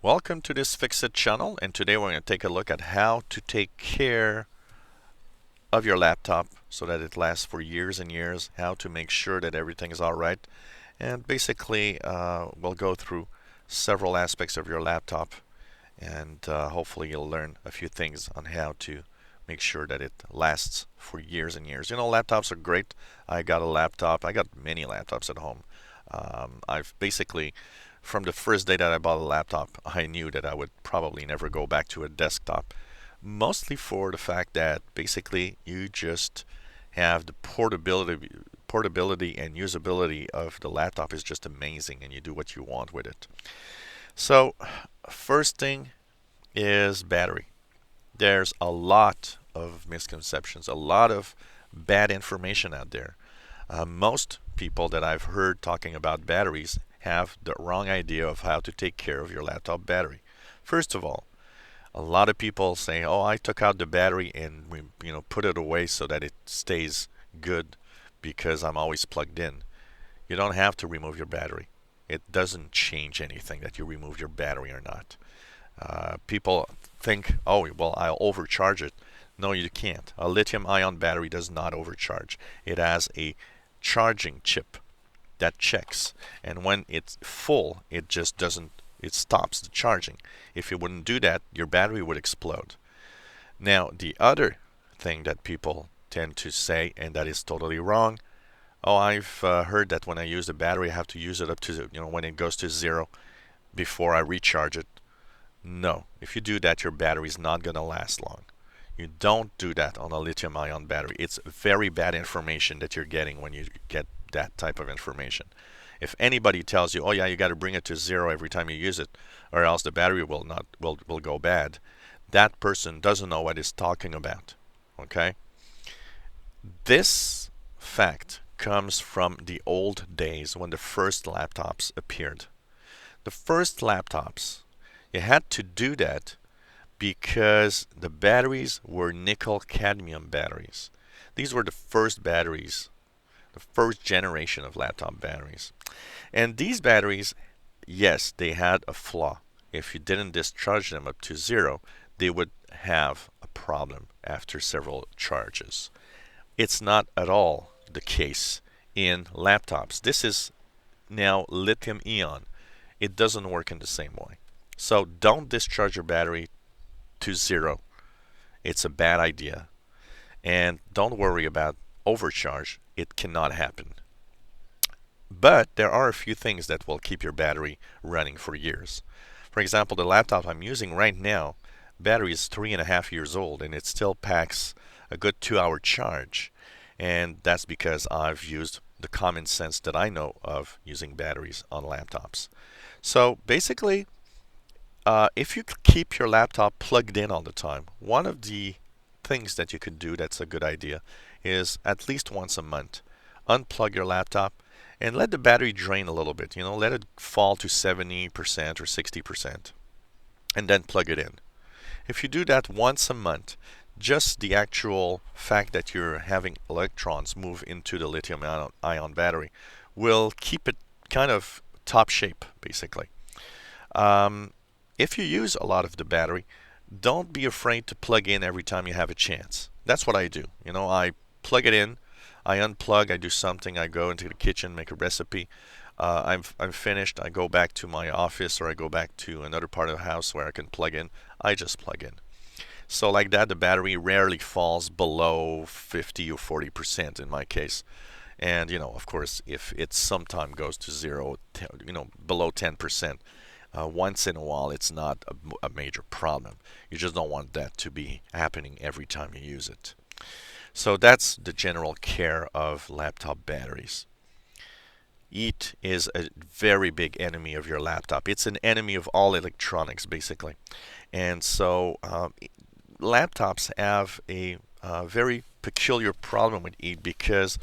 Welcome to this Fixit channel, and today we're going to take a look at how to take care of your laptop so that it lasts for years and years, how to make sure that everything is all right, and basically we'll go through several aspects of your laptop, and hopefully you'll learn a few things on how to make sure that it lasts for years and years. You know, laptops are great. I got a laptop. I got many laptops at home. I've basically, from the first day that I bought a laptop, I knew that I would probably never go back to a desktop. Mostly for the fact that basically you just have the portability and usability of the laptop is just amazing, and you do what you want with it. So, first thing is battery. There's a lot of misconceptions, a lot of bad information out there. Most people that I've heard talking about batteries have the wrong idea of how to take care of your laptop battery. First of all, a lot of people say, "Oh, I took out the battery and put it away so that it stays good because I'm always plugged in." You don't have to remove your battery. It doesn't change anything that you remove your battery or not. People think, "Oh, well, I'll overcharge it." No, you can't. A lithium-ion battery does not overcharge. It has a charging chip that checks, and when it's full, it just doesn't. It stops the charging. If it wouldn't do that, your battery would explode. Now, the other thing that people tend to say, and that is totally wrong. Oh, I've heard that when I use the battery, I have to use it up to when it goes to zero before I recharge it. No, if you do that, your battery is not going to last long. You don't do that on a lithium ion battery. It's very bad information that you're getting when you get that type of information. If anybody tells you, "Oh yeah, you got to bring it to zero every time you use it, or else the battery will go bad," that person doesn't know what he's talking about. Okay? This fact comes from the old days when the first laptops appeared. The first laptops, you had to do that because the batteries were nickel cadmium batteries. These were the first batteries, the first generation of laptop batteries. And these batteries, yes, they had a flaw. If you didn't discharge them up to zero, they would have a problem after several charges. It's not at all the case in laptops. This is now lithium ion. It doesn't work in the same way. So don't discharge your battery to zero. It's a bad idea. And don't worry about overcharge. It cannot happen. But there are a few things that will keep your battery running for years. For example, the laptop I'm using right now, battery is 3.5 years old, and it still packs a good 2-hour charge. And that's because I've used the common sense that I know of using batteries on laptops. So basically, if you keep your laptop plugged in all the time, one of the things that you could do that's a good idea is at least once a month, unplug your laptop and let the battery drain a little bit. Let it fall to 70% or 60%, and then plug it in. If you do that once a month, just the actual fact that you're having electrons move into the lithium ion battery will keep it kind of top shape, basically. If you use a lot of the battery, don't be afraid to plug in every time you have a chance. That's what I do. I plug it in, I unplug, I do something, I go into the kitchen, make a recipe. I'm finished, I go back to my office or I go back to another part of the house where I can plug in. I just plug in. So like that, the battery rarely falls below 50 or 40% in my case. And of course, if it sometime goes to zero, below 10%, once in a while, it's not a major problem. You just don't want that to be happening every time you use it. So that's the general care of laptop batteries. Heat is a very big enemy of your laptop. It's an enemy of all electronics, basically. And so laptops have a very peculiar problem with heat because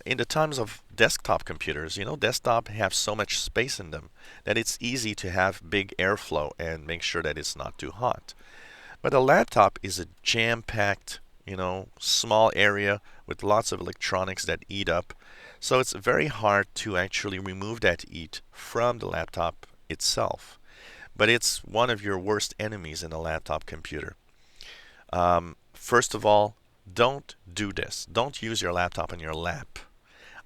in the times of desktop computers, desktop have so much space in them that it's easy to have big airflow and make sure that it's not too hot. But a laptop is a jam-packed, small area with lots of electronics that eat up. So it's very hard to actually remove that heat from the laptop itself. but it's one of your worst enemies in a laptop computer. First of all, don't do this. Don't use your laptop on your lap.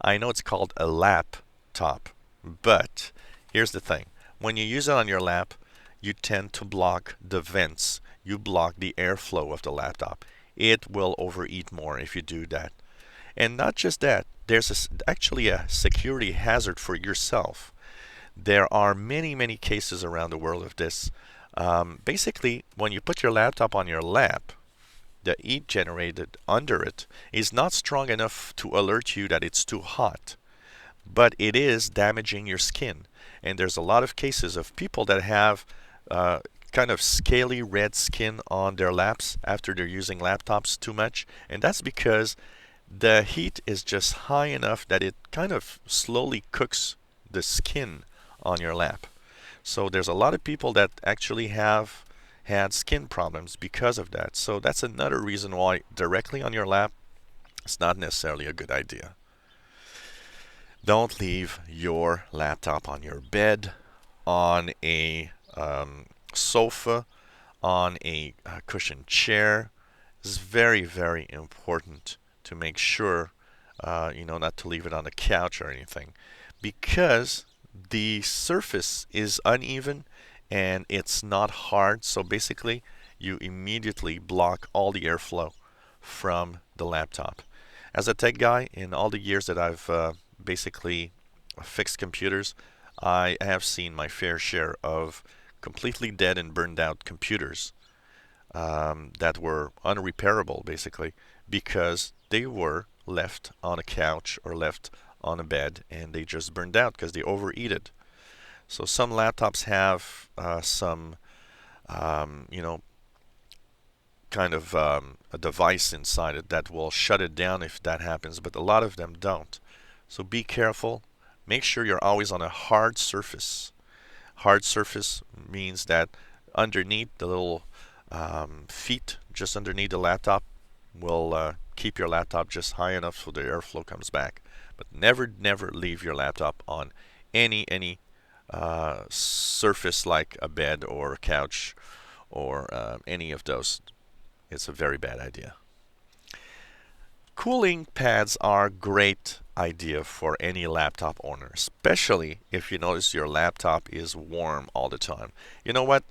I know it's called a laptop, but here's the thing. When you use it on your lap, you tend to block the vents. You block the airflow of the laptop. It will overheat more if you do that. And not just that, there's actually a security hazard for yourself. There are many, many cases around the world of this. Basically, when you put your laptop on your lap, the heat generated under it is not strong enough to alert you that it's too hot, but it is damaging your skin. And there's a lot of cases of people that have kind of scaly red skin on their laps after they're using laptops too much, and that's because the heat is just high enough that it kind of slowly cooks the skin on your lap. So there's a lot of people that actually have had skin problems because of that. So that's another reason why directly on your lap is not necessarily a good idea. Don't leave your laptop on your bed, on a sofa, on a cushioned chair. It's very, very important to make sure, not to leave it on the couch or anything, because the surface is uneven and it's not hard. So basically, you immediately block all the airflow from the laptop. As a tech guy, in all the years that I've basically fixed computers, I have seen my fair share of completely dead and burned out computers that were unrepairable, basically, because they were left on a couch or left on a bed and they just burned out because they overheated. So some laptops have some, kind of a device inside it that will shut it down if that happens, but a lot of them don't. So be careful. Make sure you're always on a hard surface. Hard surface means that underneath the little feet, just underneath the laptop, will keep your laptop just high enough so the airflow comes back. But never, never leave your laptop on any surface like a bed or a couch or any of those. It's a very bad idea. Cooling pads are a great idea for any laptop owner, especially if you notice your laptop is warm all the time. You know what?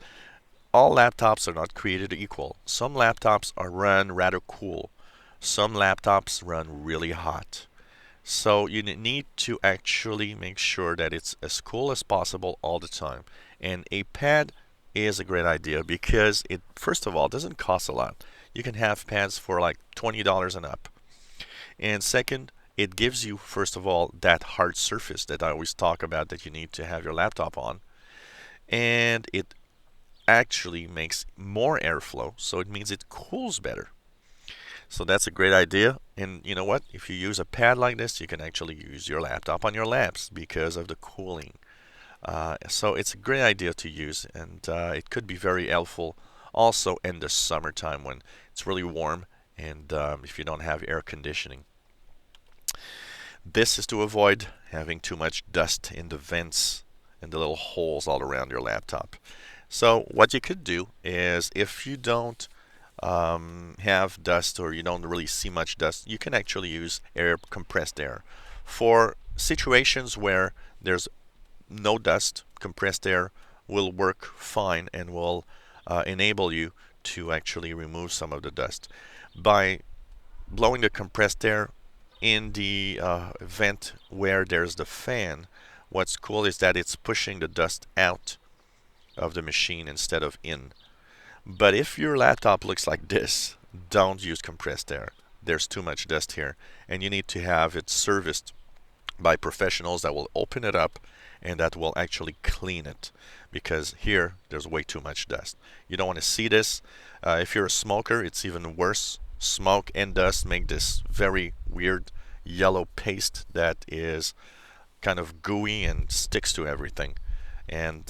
All laptops are not created equal. Some laptops are run rather cool. Some laptops run really hot. So you need to actually make sure that it's as cool as possible all the time. And a pad is a great idea because it, first of all, doesn't cost a lot. You can have pads for like $20 and up. And second, it gives you, first of all, that hard surface that I always talk about that you need to have your laptop on. And it actually makes more airflow, so it means it cools better. So that's a great idea. And you know what? If you use a pad like this, you can actually use your laptop on your laps because of the cooling. So it's a great idea to use, and it could be very helpful also in the summertime when it's really warm and if you don't have air conditioning. This is to avoid having too much dust in the vents and the little holes all around your laptop. So what you could do is if you don't have dust or you don't really see much dust, you can actually use compressed air. For situations where there's no dust, compressed air will work fine and will enable you to actually remove some of the dust. By blowing the compressed air in the vent where there's the fan, what's cool is that it's pushing the dust out of the machine instead of in. But if your laptop looks like this, don't use compressed air. There's too much dust here, and you need to have it serviced by professionals that will open it up and that will actually clean it, because here there's way too much dust. You don't want to see this. If you're a smoker, it's even worse. Smoke and dust make this very weird yellow paste that is kind of gooey and sticks to everything. And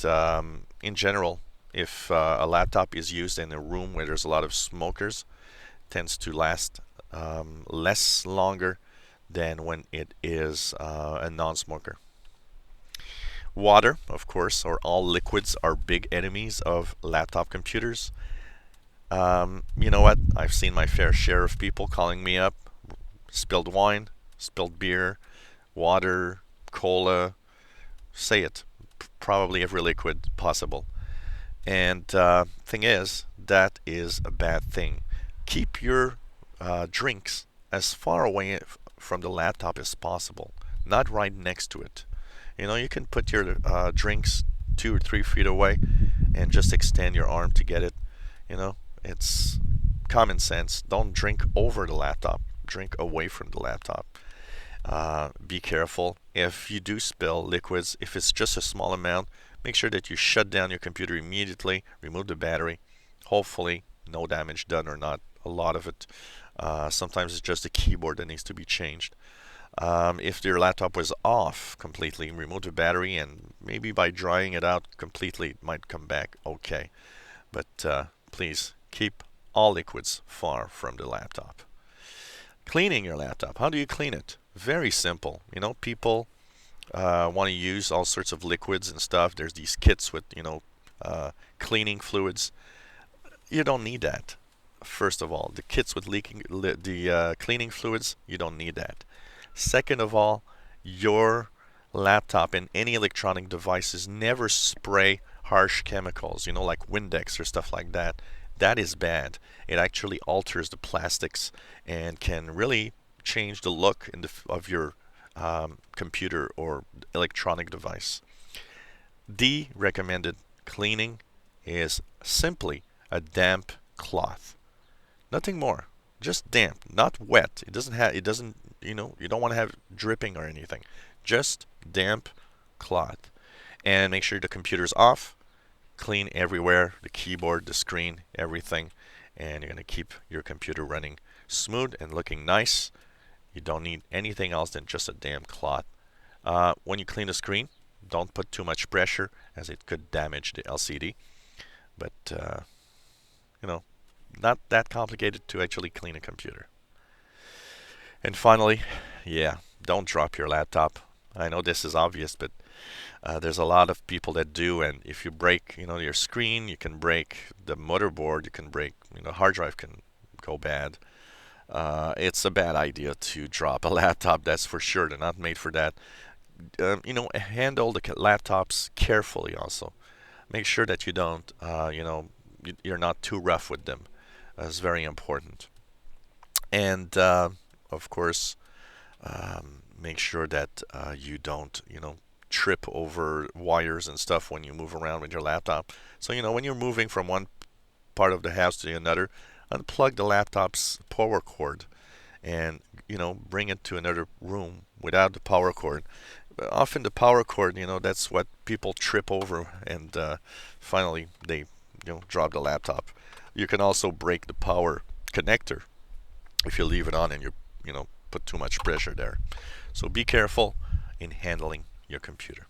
in general, if a laptop is used in a room where there's a lot of smokers, it tends to last less longer than when it is a non-smoker. Water, of course, or all liquids are big enemies of laptop computers. You know what? I've seen my fair share of people calling me up, spilled wine, spilled beer, water, cola, say it, probably every liquid possible. And thing is, that is a bad thing. Keep your drinks as far away from the laptop as possible, not right next to it. You know, you can put your drinks 2 or 3 feet away and just extend your arm to get it. You know, it's common sense. Don't drink over the laptop. Drink away from the laptop. Be careful. If you do spill liquids, if it's just a small amount, make sure that you shut down your computer immediately, remove the battery. Hopefully, no damage done or not a lot of it. Sometimes it's just the keyboard that needs to be changed. If your laptop was off completely, remove the battery, and maybe by drying it out completely, it might come back okay. But please keep all liquids far from the laptop. Cleaning your laptop. How do you clean it? Very simple. You know, people want to use all sorts of liquids and stuff. There's these kits with, cleaning fluids. You don't need that. First of all, the kits with the cleaning fluids, you don't need that. Second of all, your laptop and any electronic devices never spray harsh chemicals, like Windex or stuff like that. That is bad. It actually alters the plastics and can really change the look of your computer or electronic device. The recommended cleaning is simply a damp cloth. Nothing more. Just damp, not wet. It doesn't, you don't want to have dripping or anything. Just damp cloth. And make sure the computer's off. Clean everywhere, the keyboard, the screen, everything. And you're going to keep your computer running smooth and looking nice. You don't need anything else than just a damp cloth. When you clean the screen, don't put too much pressure as it could damage the LCD. But, not that complicated to actually clean a computer. And finally, yeah, don't drop your laptop. I know this is obvious, but there's a lot of people that do, and if you break, your screen, you can break the motherboard, you can break, hard drive can go bad. It's a bad idea to drop a laptop, that's for sure. They're not made for that. Handle the laptops carefully also. Make sure that you don't, you're not too rough with them. That's very important. And of course, make sure that you don't, trip over wires and stuff when you move around with your laptop. So, when you're moving from one part of the house to another, unplug the laptop's power cord and, bring it to another room without the power cord. Often the power cord, that's what people trip over, and finally they, drop the laptop. You can also break the power connector if you leave it on and put too much pressure there. So be careful in handling your computer.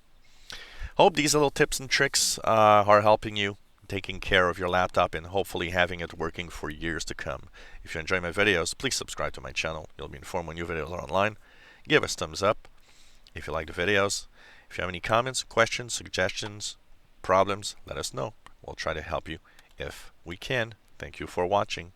Hope these little tips and tricks are helping you taking care of your laptop and hopefully having it working for years to come. If you enjoy my videos, please subscribe to my channel. You'll be informed when new videos are online. Give us thumbs up if you like the videos. If you have any comments, questions, suggestions, problems, let us know. We'll try to help you if we can. Thank you for watching.